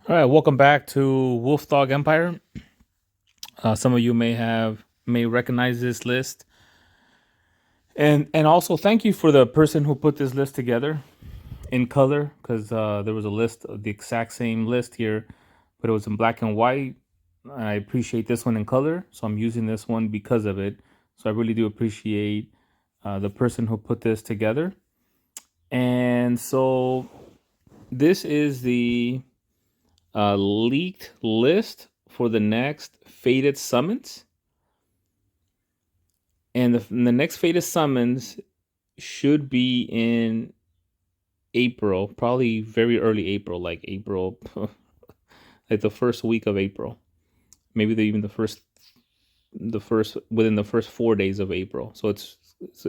All right, welcome back to Wolf Dog Empire. Some of you may recognize this list, and also thank you for the person who put this list together in color, because there was a list of the exact same list here, but it was in black and white. I appreciate this one in color, so I'm using this one because of it. So I really do appreciate the person who put this together. And so this is the leaked list for the next Faded Summons. And the next Faded Summons should be in April, probably very early April, like April, like the first week of April, maybe even the first within the first 4 days of April. So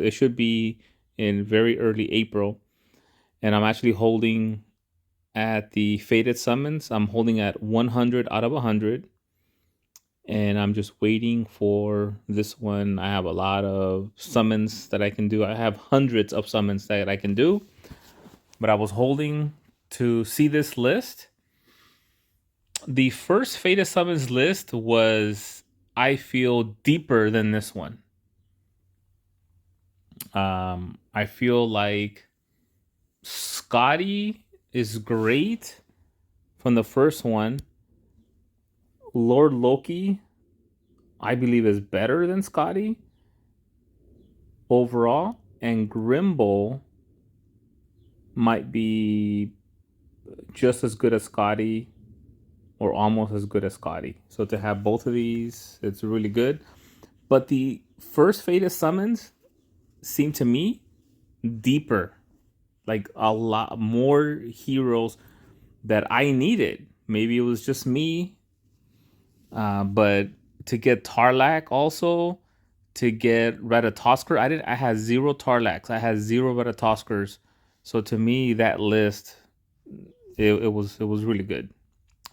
it should be in very early April, and I'm actually holding at the Faded Summons. I'm holding at 100 out of 100, and I'm just waiting for this one. I have a lot of summons that I can do. I have hundreds of summons that I can do, but I was holding to see this list. The first Fate of Summons list was, I feel, deeper than this one. I feel like Scotty is great from the first one. Lord Loki, I believe, is better than Scotty overall, and Grimble might be just as good as Scotty or almost as good as Scotty. So to have both of these, it's really good. But the first Fate Summons seemed to me deeper, like a lot more heroes that I needed. Maybe it was just me, but to get Tarlac also, to get Ratatosker, I had zero Tarlacs, I had zero Ratatoskers. So to me, that list, it was really good.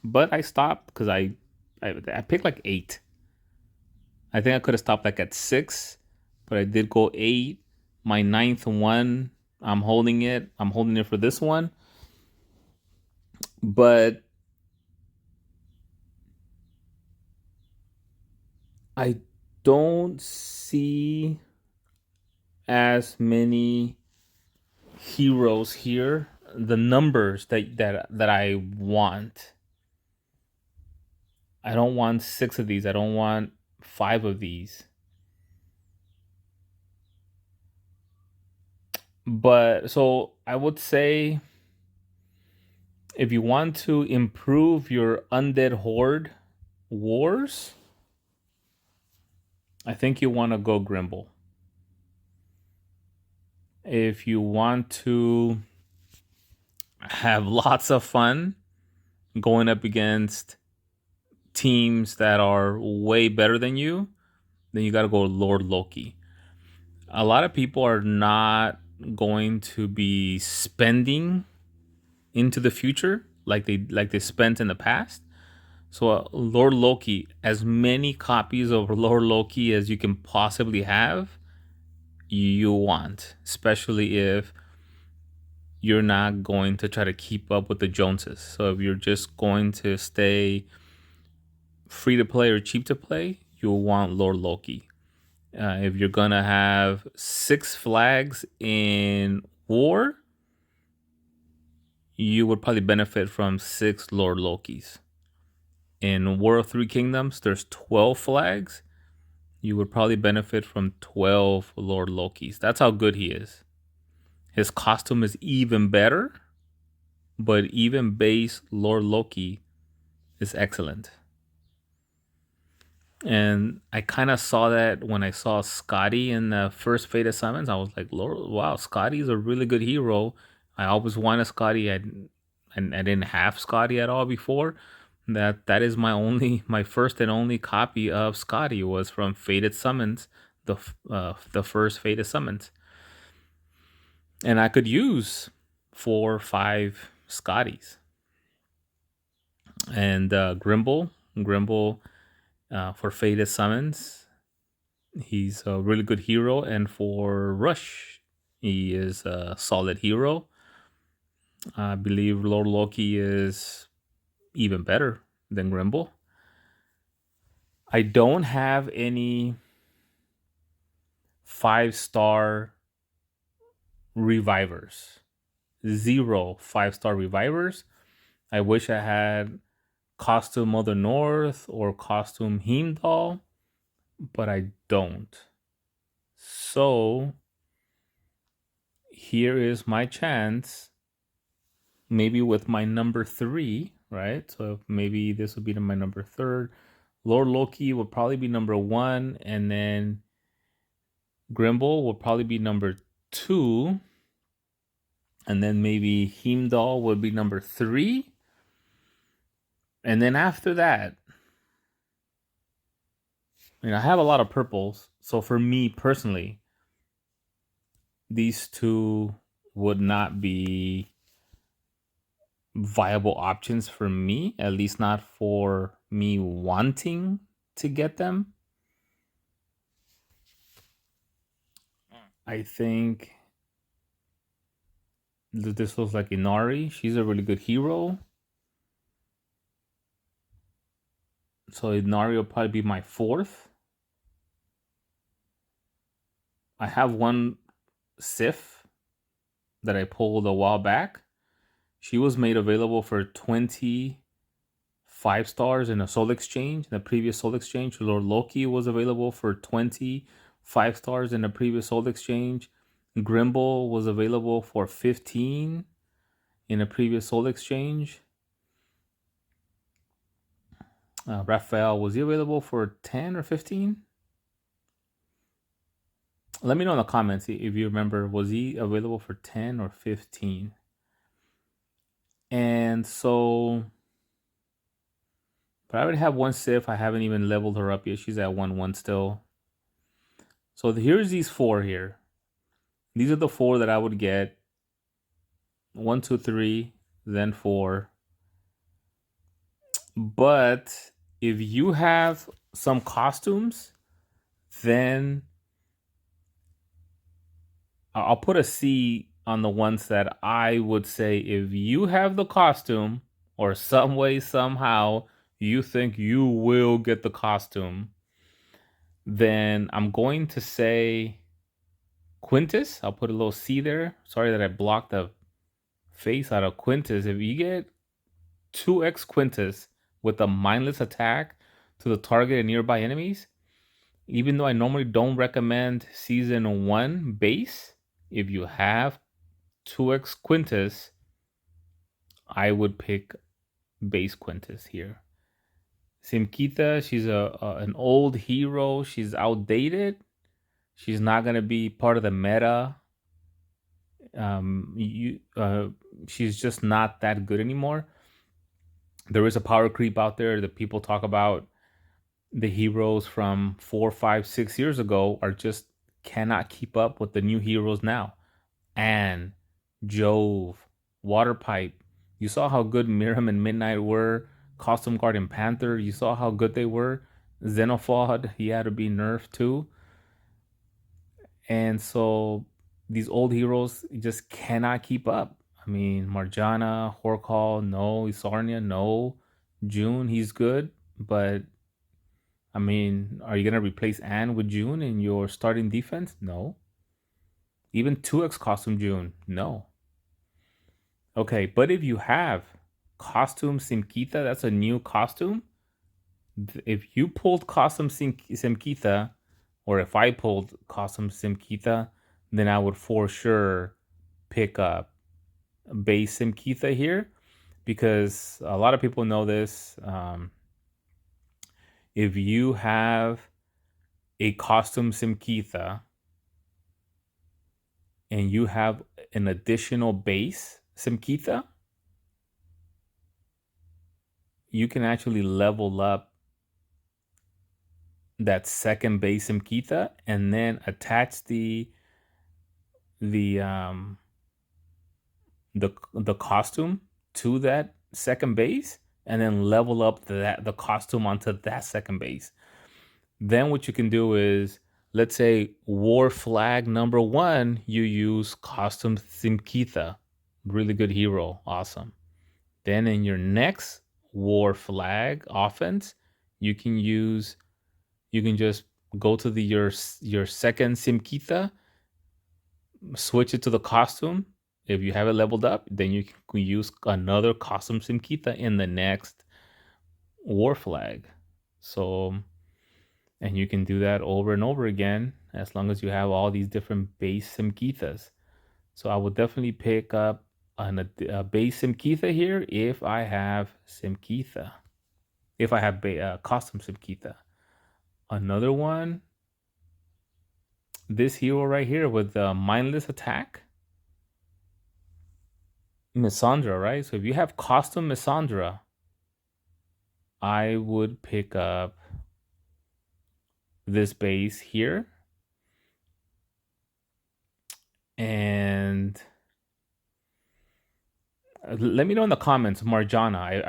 But I stopped because I picked like eight. I think I could have stopped like at six, but I did go eight. My ninth one, I'm holding it. I'm holding it for this one. But I don't see as many heroes here. The numbers that I want. I don't want six of these. I don't want five of these. But so I would say, if you want to improve your Undead Horde wars, I think you want to go Grimble. If you want to have lots of fun going up against teams that are way better than you, then you got to go Lord Loki. A lot of people are not going to be spending into the future like they spent in the past. So Lord Loki, as many copies of Lord Loki as you can possibly have, you want, especially if you're not going to try to keep up with the Joneses. So if you're just going to stay free to play or cheap to play, you'll want Lord Loki. If you're gonna have Six Flags in war, you would probably benefit from six Lord Lokis. In War of Three Kingdoms, there's 12 flags. You would probably benefit from 12 Lord Lokis. That's how good he is. His costume is even better, but even base Lord Loki is excellent. And I kind of saw that when I saw Scotty in the first Fate of Summons. I was like, Lord, wow, Scotty's a really good hero. I always wanted Scotty. I didn't have Scotty at all before. That is my first and only copy of Scotty was from Fated Summons, the first Fated Summons, and I could use 4 or 5 Scotties. And Grimble, for Fated Summons, he's a really good hero, and for Rush, he is a solid hero. I believe Lord Loki is even better than Grimble. I don't have any 5-star revivers. 0 5-star revivers. I wish I had Costume Mother North or Costume Heimdall, but I don't. So here is my chance, maybe with my number 3, right? So maybe this would be my number 3rd. Lord Loki would probably be number 1, and then Grimble will probably be number 2, and then maybe Heimdall would be number 3. And then after that, I have a lot of purples. So for me personally, these two would not be viable options for me, at least not for me wanting to get them. I think this looks like Inari. She's a really good hero. So Inari will probably be my 4th. I have one Sif that I pulled a while back. She was made available for 20 5-stars in a Soul Exchange. In the previous Soul Exchange, Lord Loki was available for 20 5-stars in the previous Soul Exchange. Grimble was available for 15 in a previous Soul Exchange. Raphael, was he available for 10 or 15? Let me know in the comments if you remember, was he available for 10 or 15? And so, but I already have one Sif. I haven't even leveled her up yet. She's at 1-1 still. So here's these 4 here. These are the 4 that I would get. 1, 2, 3, then 4. But if you have some costumes, then I'll put a C on the ones that I would say if you have the costume or some way, somehow, you think you will get the costume, then I'm going to say Quintus. I'll put a little C there. Sorry that I blocked the face out of Quintus. If you get 2x Quintus with a mindless attack to the target and nearby enemies, even though I normally don't recommend season 1 base, if you have 2x Quintus, I would pick base Quintus here. Simkita, she's an old hero. She's outdated. She's not gonna be part of the meta. She's just not that good anymore. There is a power creep out there that people talk about. The heroes from 4, 5, 6 years ago are just cannot keep up with the new heroes now. And Jove, Waterpipe. You saw how good Miriam and Midnight were. Costume Guard and Panther. You saw how good they were. Xenophod, he had to be nerfed too. And so these old heroes just cannot keep up. I mean, Marjana, Horcall, no. Isarnia, no. June, he's good. But, I mean, are you going to replace Anne with June in your starting defense? No. Even 2x costume June? No. Okay, but if you have costume Simkita, that's a new costume. If you pulled costume Simkita, or if I pulled costume Simkita, then I would for sure pick up base Simkita here, because a lot of people know this. If you have a costume Simkita and you have an additional base Simkita, you can actually level up that second base Simkita and then attach the costume to that second base and then level up the costume onto that second base. Then what you can do is, let's say War Flag number 1, you use costume Simkita, really good hero, awesome. Then in your next war flag offense, you can use you can just go to your second Simkita, switch it to the costume. If you have it leveled up, then you can use another custom Simkita in the next war flag. So, and you can do that over and over again as long as you have all these different base Simkitas. So I would definitely pick up a base Simkita here if I have Simkita. If I have custom Simkita. Another one, this hero right here with the mindless attack. Missandra, right? So if you have custom Missandra, I would pick up this base here. And let me know in the comments, Marjana.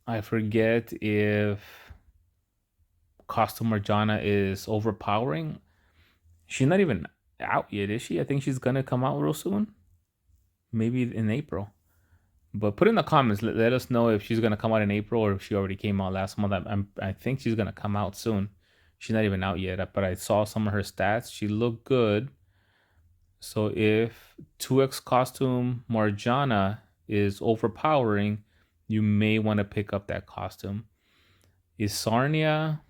I forget if custom Marjana is overpowering. She's not even out yet, is she? I think she's gonna come out real soon. Maybe in April. But put in the comments. Let us know if she's gonna come out in April or if she already came out last month. I think she's gonna come out soon. She's not even out yet, but I saw some of her stats. She looked good. So if 2x costume Marjana is overpowering, you may want to pick up that costume. Is Sarnia?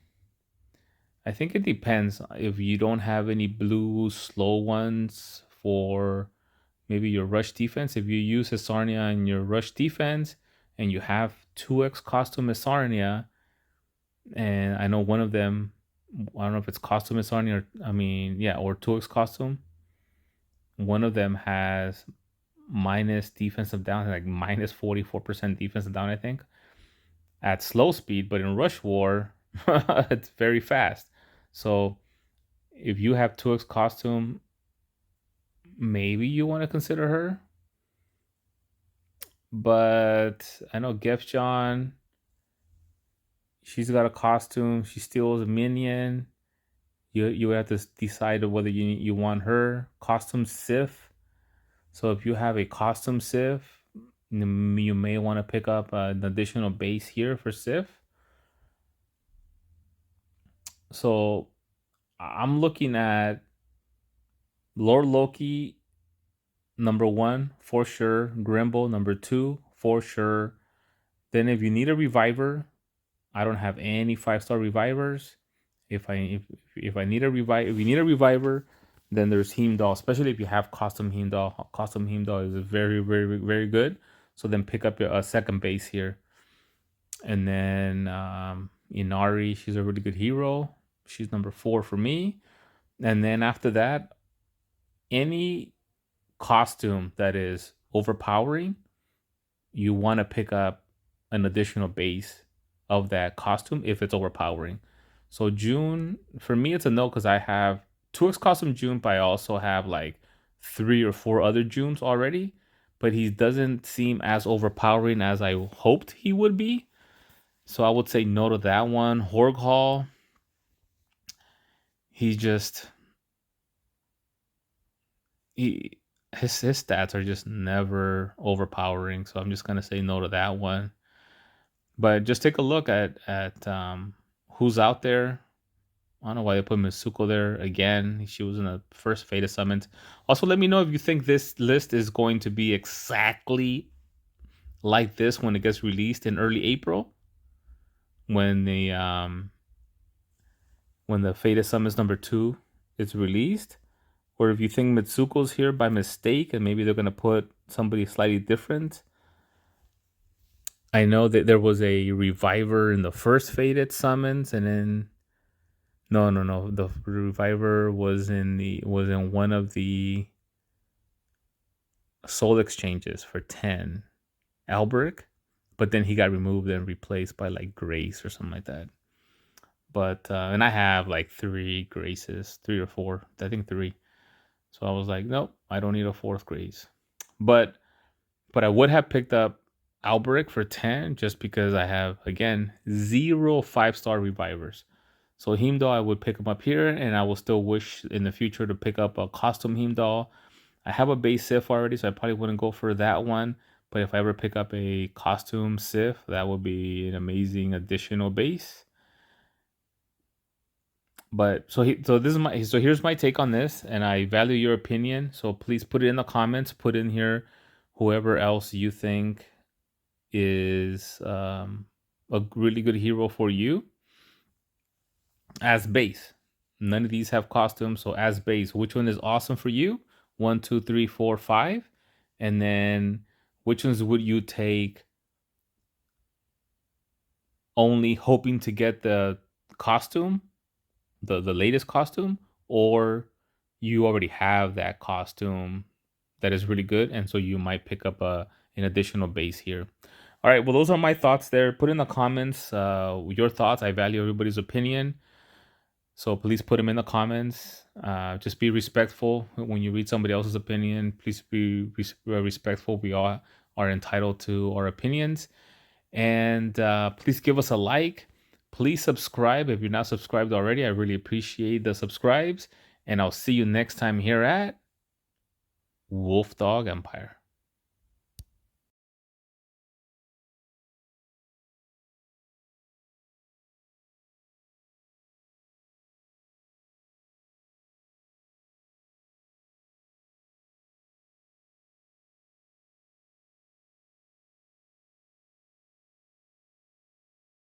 I think it depends. If you don't have any blue slow ones for maybe your rush defense, if you use Sarnia in your rush defense and you have 2x costume Sarnia, and I know one of them, I don't know if it's costume Sarnia or 2x costume. One of them has minus defensive down, like minus 44% defensive down, I think, at slow speed, but in rush war, it's very fast. So if you have 2x costume, maybe you want to consider her. But I know Gefjon, she's got a costume. She steals a minion. You have to decide whether you want her. Costume Sif. So if you have a costume Sif, you may want to pick up an additional base here for Sif. So I'm looking at Lord Loki number 1 for sure, Grimble number 2 for sure. Then if you need a reviver, I don't have any 5-star revivers. If you need a reviver, then there's Heimdall, especially if you have custom Heimdall. Custom Heimdall is very, very, very good. So then pick up a second base here. And then Inari, she's a really good hero. She's number 4 for me. And then after that, any costume that is overpowering, you want to pick up an additional base of that costume if it's overpowering. So June, for me, it's a no because I have 2x costume June, but I also have like 3 or 4 other Junes already. But he doesn't seem as overpowering as I hoped he would be. So I would say no to that one. Horg Hall, he's just his stats are just never overpowering. So I'm just gonna say no to that one. But just take a look at who's out there. I don't know why they put Mitsuko there again. She was in the first Fate Summons. Also, let me know if you think this list is going to be exactly like this when it gets released in early April, when the Fate Summons number 2 is released, or if you think Mitsuko's here by mistake and maybe they're gonna put somebody slightly different. I know that there was a reviver in the first Fated Summons, and then no. The reviver was in one of the soul exchanges for 10 Alberic, but then he got removed and replaced by like Grace or something like that. But and I have like 3 Graces, 3 or 4, I think 3. So I was like, nope, I don't need a 4th Grace. But I would have picked up Alberic for 10 just because I have, again, 0 5-star revivers. So Heimdall, I would pick him up here, and I will still wish in the future to pick up a costume Heimdall. I have a base Sif already, so I probably wouldn't go for that one. But if I ever pick up a costume Sif, that would be an amazing additional base. But so here's my take on this, and I value your opinion. So please put it in the comments. Put in here whoever else you think is a really good hero for you as base. None of these have costumes, so as base, which one is awesome for you? 1, 2, 3, 4, 5, and then which ones would you take only hoping to get the costume, the latest costume, or you already have that costume that is really good, and so you might pick up an additional base here. All right, well, those are my thoughts there. Put in the comments your thoughts. I value everybody's opinion, so please put them in the comments. Just be respectful when you read somebody else's opinion. Please be respectful. We all are entitled to our opinions. And please give us a like. Please subscribe if you're not subscribed already. I really appreciate the subscribes. And I'll see you next time here at Wolf Dog Empire.